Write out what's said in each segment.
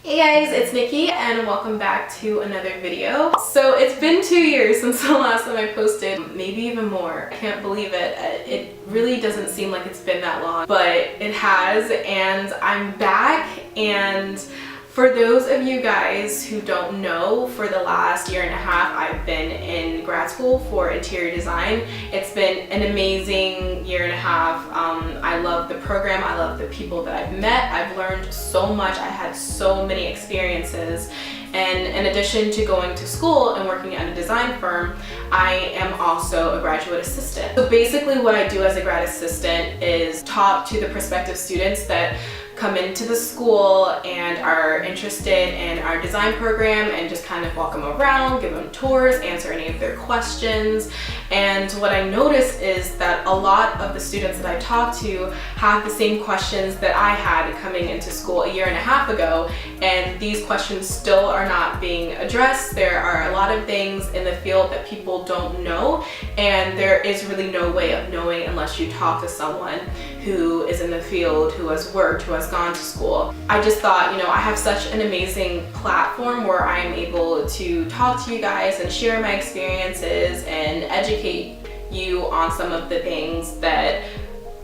Hey guys, it's Nikki and welcome back to another video. So it's been 2 years since the last time I posted, maybe even more. I can't believe it. It really doesn't seem like it's been that long, but it has, and I'm back. And for those of you guys who don't know, for the last year and a half I've been in grad school for interior design. It's been an amazing year and a half. I love the program, I love the people that I've met. I've learned so much, I had so many experiences. And in addition to going to school and working at a design firm, I am also a graduate assistant. So basically what I do as a grad assistant is talk to the prospective students that come into the school and are interested in our design program and just kind of walk them around, give them tours, answer any of their questions. And what I noticed is that a lot of the students that I talk to have the same questions that I had coming into school a year and a half ago, and these questions still are not being addressed. There are a lot of things in the field that people don't know, and there is really no way of knowing unless you talk to someone who is in the field, who has worked, who has gone to school. I just thought, I have such an amazing platform where I am able to talk to you guys and share my experiences and educate you on some of the things that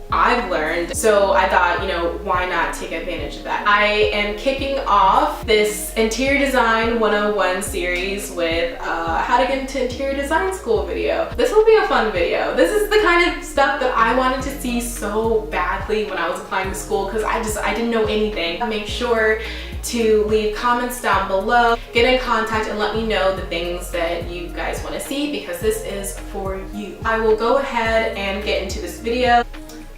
I've learned. So I thought, why not take advantage of that? I am kicking off this Interior Design 101 series with how to get into interior design school video. This will be a fun video. This is the kind of stuff that I wanted to see so badly when I was applying to school, because I didn't know anything. Make sure to leave comments down below, get in contact and let me know the things that you guys want to see, because this is for you. I will go ahead and get into this video.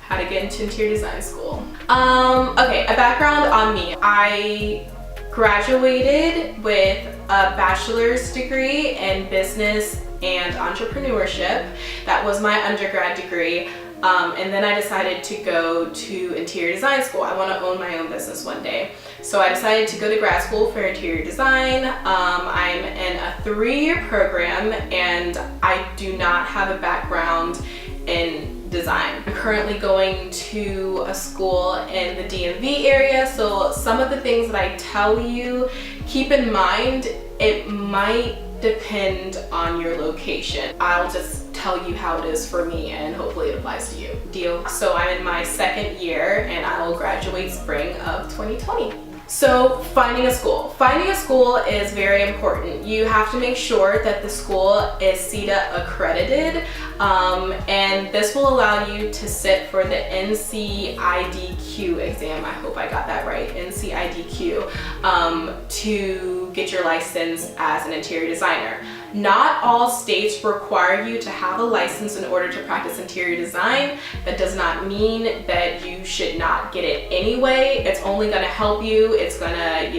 How to get into interior design school. Okay, a background on me. I graduated with a bachelor's degree in business and entrepreneurship. That was my undergrad degree. And then I decided to go to interior design school. I want to own my own business one day. So I decided to go to grad school for interior design. I'm in a 3-year program and I do not have a background in design. I'm currently going to a school in the DMV area, so some of the things that I tell you, keep in mind, it might depend on your location. I'll just tell you how it is for me and hopefully it applies to you. Deal? So I'm in my 2nd year and I will graduate spring of 2020. So finding a school. Finding a school is very important. You have to make sure that the school is CETA accredited, and this will allow you to sit for the NCIDQ exam. I hope I got that right, NCIDQ, to get your license as an interior designer. Not all states require you to have a license in order to practice interior design. That does not mean that you should not get it anyway. It's only going to help you. It's going to,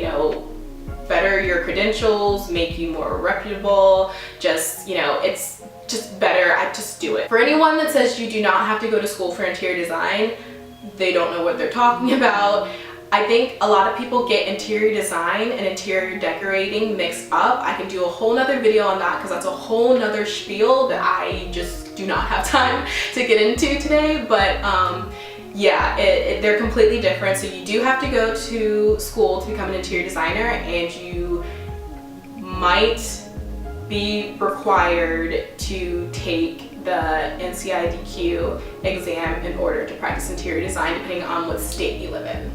better your credentials, make you more reputable. Just, it's just better. I just do it. For anyone that says you do not have to go to school for interior design, they don't know what they're talking about. I think a lot of people get interior design and interior decorating mixed up. I can do a whole nother video on that because that's a whole nother spiel that I just do not have time to get into today. But yeah, they're completely different. So you do have to go to school to become an interior designer, and you might be required to take the NCIDQ exam in order to practice interior design, depending on what state you live in.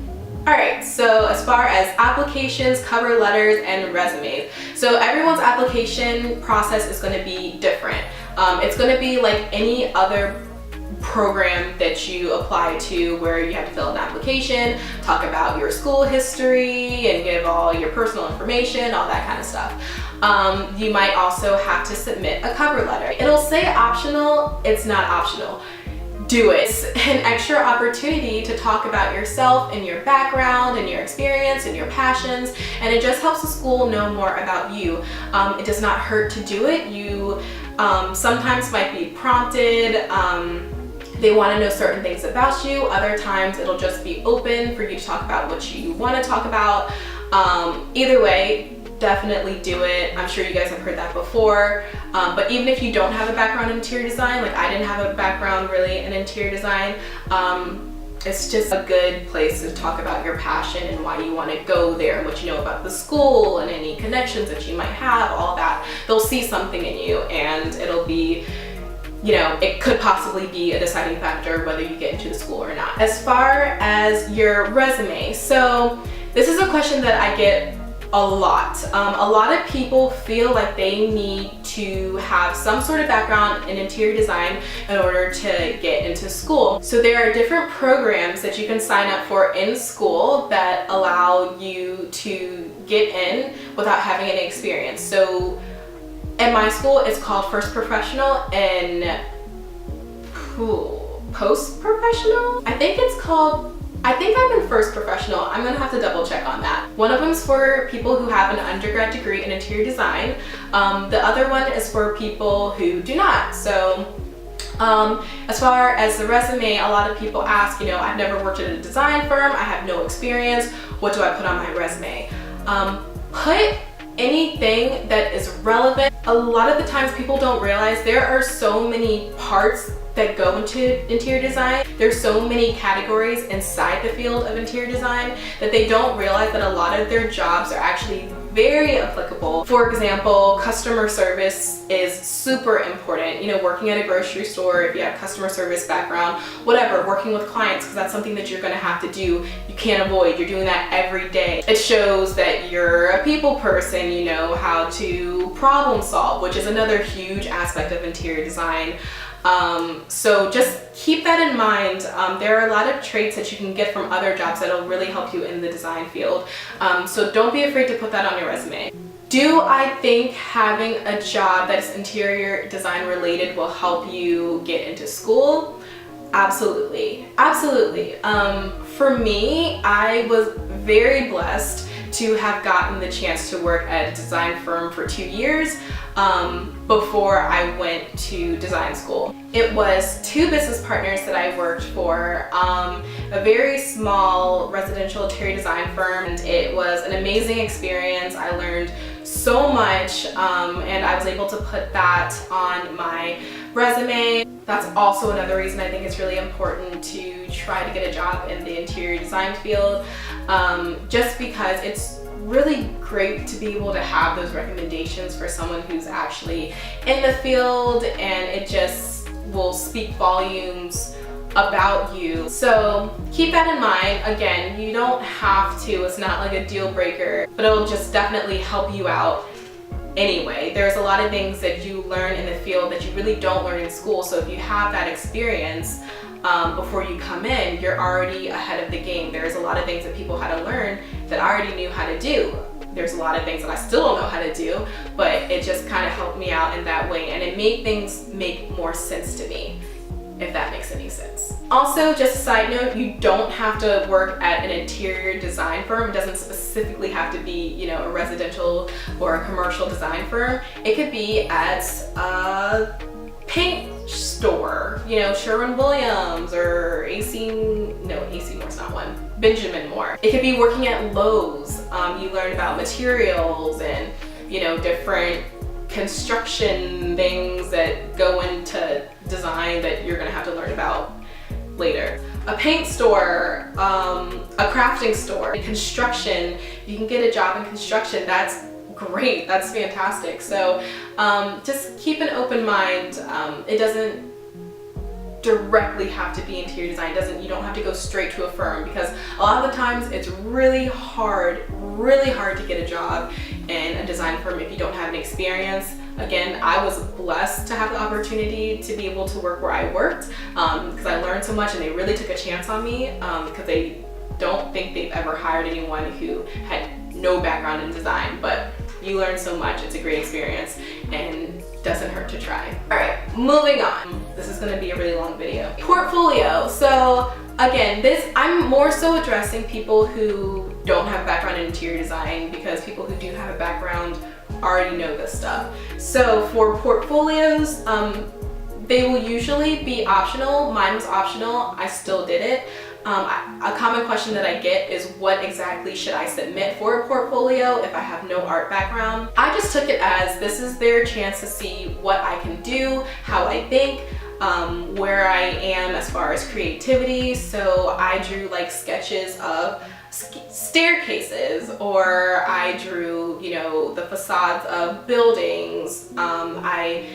Alright, so as far as applications, cover letters, and resumes. So everyone's application process is going to be different. It's going to be like any other program that you apply to, where you have to fill out an application, talk about your school history, and give all your personal information, all that kind of stuff. You might also have to submit a cover letter. It'll say optional. It's not optional. Do it. It's an extra opportunity to talk about yourself and your background and your experience and your passions, and it just helps the school know more about you. It does not hurt to do it. You sometimes might be prompted. They want to know certain things about you. Other times it'll just be open for you to talk about what you want to talk about. Either way, definitely do it. I'm sure you guys have heard that before. But even if you don't have a background in interior design, like I didn't have a background really in interior design, it's just a good place to talk about your passion and why you want to go there and what you know about the school and any connections that you might have, all that. They'll see something in you, and it'll be, you know, it could possibly be a deciding factor whether you get into the school or not. As far as your resume, so this is a question that I get a lot. A lot of people feel like they need to have some sort of background in interior design in order to get into school. So there are different programs that you can sign up for in school that allow you to get in without having any experience. So at my school, it's called First Professional and Post Professional? I think I'm in First Professional. I'm gonna have to double check on that. One of them is for people who have an undergrad degree in interior design. The other one is for people who do not. So as far as the resume, a lot of people ask, you know, I've never worked at a design firm, I have no experience, what do I put on my resume? Put anything that is relevant. A lot of the times people don't realize there are so many parts that go into interior design. There's so many categories inside the field of interior design that they don't realize that a lot of their jobs are actually very applicable. For example, customer service is super important. You know, working at a grocery store, if you have customer service background, whatever, working with clients, because that's something that you're gonna have to do. You can't avoid, you're doing that every day. It shows that you're a people person, you know how to problem solve, which is another huge aspect of interior design. So just keep that in mind. There are a lot of traits that you can get from other jobs that'll really help you in the design field. So don't be afraid to put that on your resume. Do I think having a job that's interior design related will help you get into school? Absolutely, absolutely. For me, I was very blessed to have gotten the chance to work at a design firm for 2 years before I went to design school. It was 2 business partners that I worked for, a very small residential interior design firm, and it was an amazing experience. I learned so much, and I was able to put that on my resume. That's also another reason I think it's really important to try to get a job in the interior design field, just because it's really great to be able to have those recommendations for someone who's actually in the field, and it just will speak volumes about you. So keep that in mind. Again, you don't have to, it's not like a deal breaker, but it'll just definitely help you out anyway. There's a lot of things that you learn in the field that you really don't learn in school, so if you have that experience before you come in, you're already ahead of the game. There's a lot of things that people had to learn that I already knew how to do. There's a lot of things that I still don't know how to do, but it just kind of helped me out in that way, and it made things make more sense to me, if that makes any sense. Also, just a side note, you don't have to work at an interior design firm. It doesn't specifically have to be, you know, a residential or a commercial design firm. It could be at a paint store, you know, Sherwin-Williams or AC Moore's not one, Benjamin Moore. It could be working at Lowe's. You learn about materials and, you know, different construction things that go into design that you're gonna have to learn about later. A paint store, a crafting store, construction. You can get a job in construction. That's great, that's fantastic. So just keep an open mind. It doesn't directly have to be interior design. You don't have to go straight to a firm, because a lot of the times it's really hard to get a job in a design firm if you don't have any experience. Again, I was blessed to have the opportunity to be able to work where I worked, because I learned so much, and they really took a chance on me, because they don't think they've ever hired anyone who had no background in design. But you learn so much, it's a great experience, and doesn't hurt to try. All right, moving on. This is gonna be a really long video. Portfolio. So again, I'm more so addressing people who don't have a background in interior design, because people who do have a background already know this stuff. So for portfolios, they will usually be optional. Mine was optional, I still did it. A common question that I get is, what exactly should I submit for a portfolio if I have no art background? I just took it as, this is their chance to see what I can do, how I think. where I am as far as creativity. So I drew like sketches of staircases, or I drew, you know, the facades of buildings. I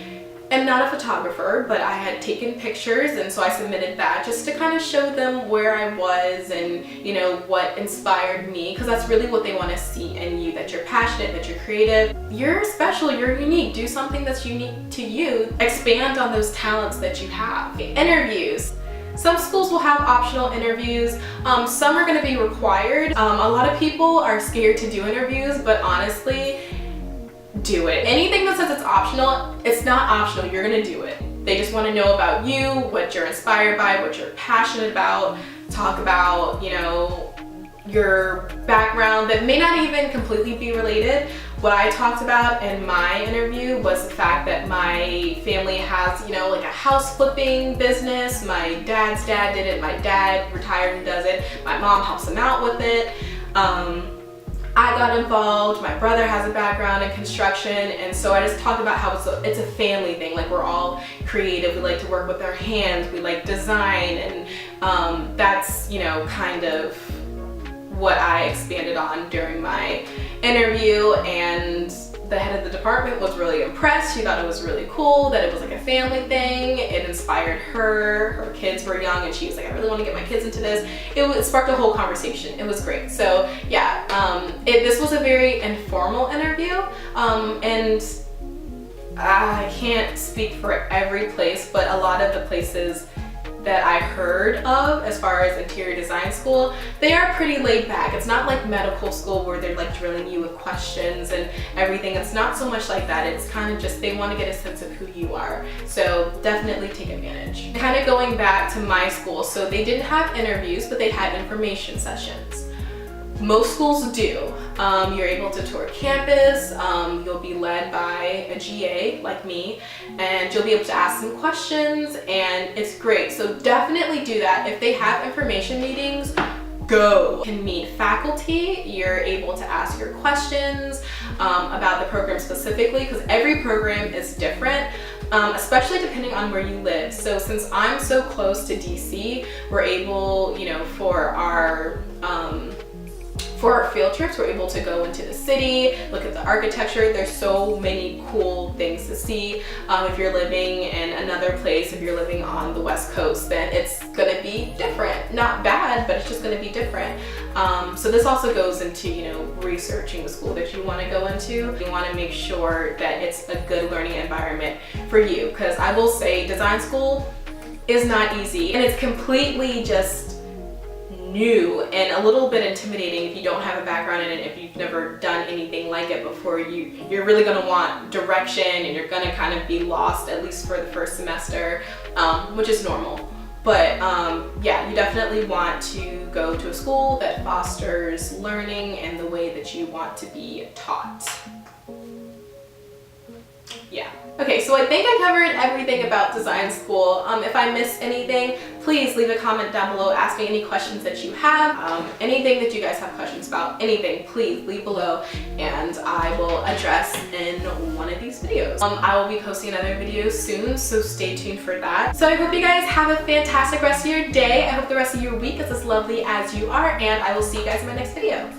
am not a photographer, but I had taken pictures, and so I submitted that just to kind of show them where I was and, you know, what inspired me, because that's really what they want to see in you, that you're passionate, that you're creative, you're special, you're unique, do something that's unique to you, expand on those talents that you have. Interviews. Some schools will have optional interviews, some are going to be required. A lot of people are scared to do interviews, but honestly, do it. Anything that says it's optional, it's not optional, you're gonna do it. They just want to know about you, what you're inspired by, what you're passionate about, talk about, you know, your background that may not even completely be related. What I talked about in my interview was the fact that my family has, you know, like a house flipping business. My dad's dad did it, my dad retired and does it, my mom helps him out with it. I got involved, my brother has a background in construction, and so I just talked about how it's a family thing. Like, we're all creative, we like to work with our hands, we like design, and that's, you know, kind of what I expanded on during my interview. And the head of the department was really impressed. She thought it was really cool that it was like a family thing. It inspired her. Her kids were young and she was like, I really want to get my kids into this. It sparked a whole conversation. It was great. So yeah, this was a very informal interview, and I can't speak for every place, but a lot of the places that I heard of as far as interior design school, they are pretty laid back. It's not like medical school where they're like drilling you with questions and everything. It's not so much like that. It's kind of just, they want to get a sense of who you are. So definitely take advantage. Kind of going back to my school, so they didn't have interviews, but they had information sessions. Most schools do. You're able to tour campus, you'll be led by a GA like me, and you'll be able to ask some questions, and it's great. So definitely do that. If they have information meetings, go. You can meet faculty, you're able to ask your questions about the program specifically, because every program is different. Especially depending on where you live. So since I'm so close to DC, we're able, you know, for our field trips, we're able to go into the city, look at the architecture. There's so many cool things to see. If you're living in another place, if you're living on the West Coast, then it's gonna be different. Not bad, but it's just gonna be different. So this also goes into, you know, researching the school that you wanna go into. You wanna make sure that it's a good learning environment for you, because I will say design school is not easy, and it's completely just new and a little bit intimidating if you don't have a background in it. If you've never done anything like it before, you're really going to want direction, and you're going to kind of be lost, at least for the first semester, which is normal. But yeah, you definitely want to go to a school that fosters learning and the way that you want to be taught. Yeah. Okay, so I think I covered everything about design school. If I missed anything, please leave a comment down below. Ask me any questions that you have. Anything that you guys have questions about, anything, please leave below, and I will address in one of these videos. I will be posting another video soon, so stay tuned for that. So I hope you guys have a fantastic rest of your day. I hope the rest of your week is as lovely as you are, and I will see you guys in my next video.